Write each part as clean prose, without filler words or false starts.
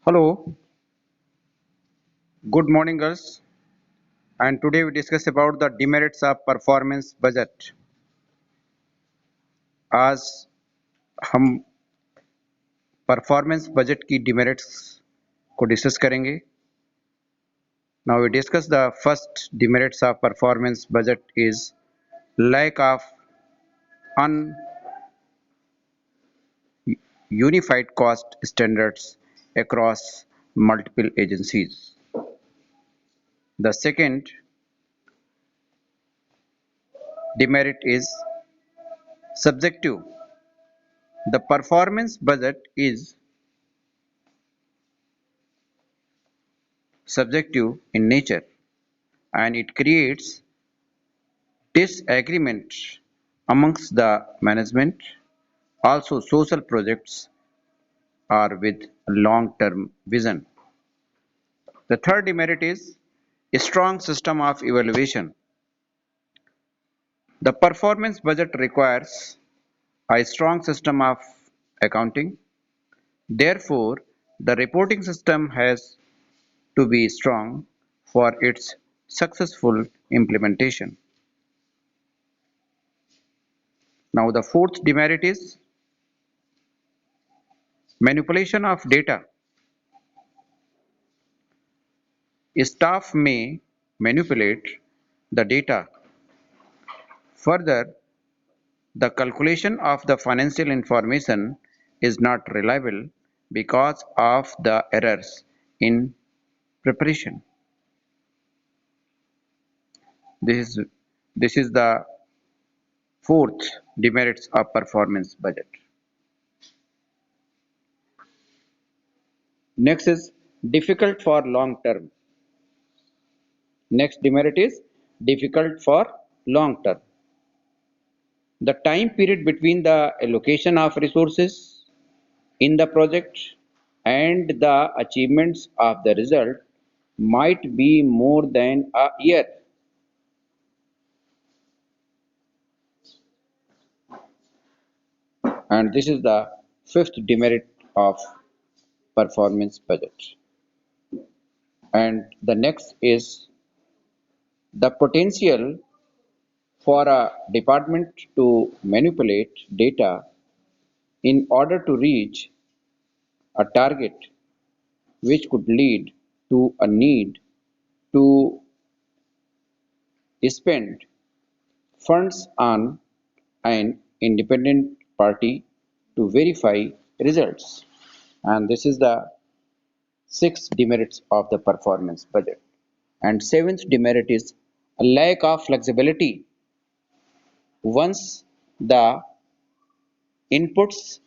Hello, good morning girls, and today we discuss about the demerits of performance budget. आज हम performance budget की demerits को discuss करेंगे. Now we discuss the first demerits of performance budget is lack of unified cost standards across multiple agencies. The second demerit is subjective. The performance budget is subjective in nature and it creates disagreement amongst the management. Also, social projects are with long-term vision. The third demerit is a strong system of evaluation. The performance budget requires a strong system of accounting. Therefore, the reporting system has to be strong for its successful implementation. Now, the fourth demerit is manipulation of data. Staff may manipulate the data. Further, the calculation of the financial information is not reliable because of the errors in preparation. This is, this is the fourth demerits of performance budget. Next is difficult for long term. Next demerit is difficult for long term. The time period between the allocation of resources in the project and the achievements of the result might be more than a year. And this is the fifth demerit of performance budget. And the next is the potential for a department to manipulate data in order to reach a target which could lead to a need to spend funds on an independent party to verify results. And this is the sixth demerits of the performance budget. And seventh demerit is a lack of flexibility. Once the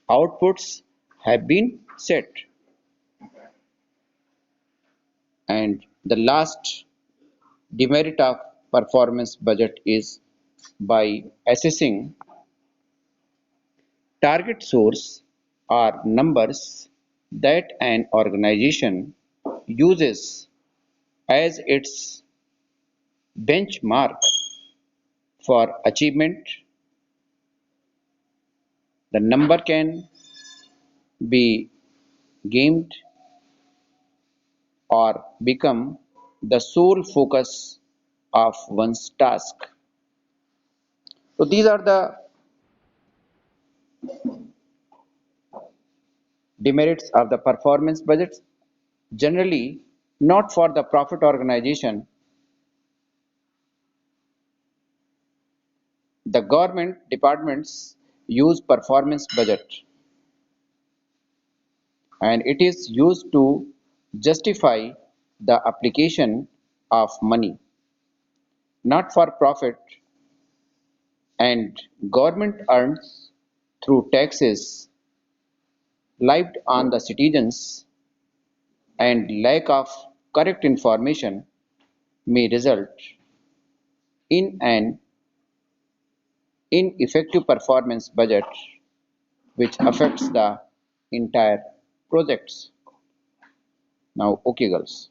outputs have been set. And the last demerit of performance budget is by assessing target source or numbers that an organization uses as its benchmark for achievement. The number can be gamed or become the sole focus of one's task. So these are the demerits of the performance budgets. Generally, not for the profit organization, the government departments use performance budget and it is used to justify the application of money, not for profit, and government earns through taxes levied on the citizens and lack of correct information may result in an ineffective performance budget which affects the entire projects. Now, okay girls.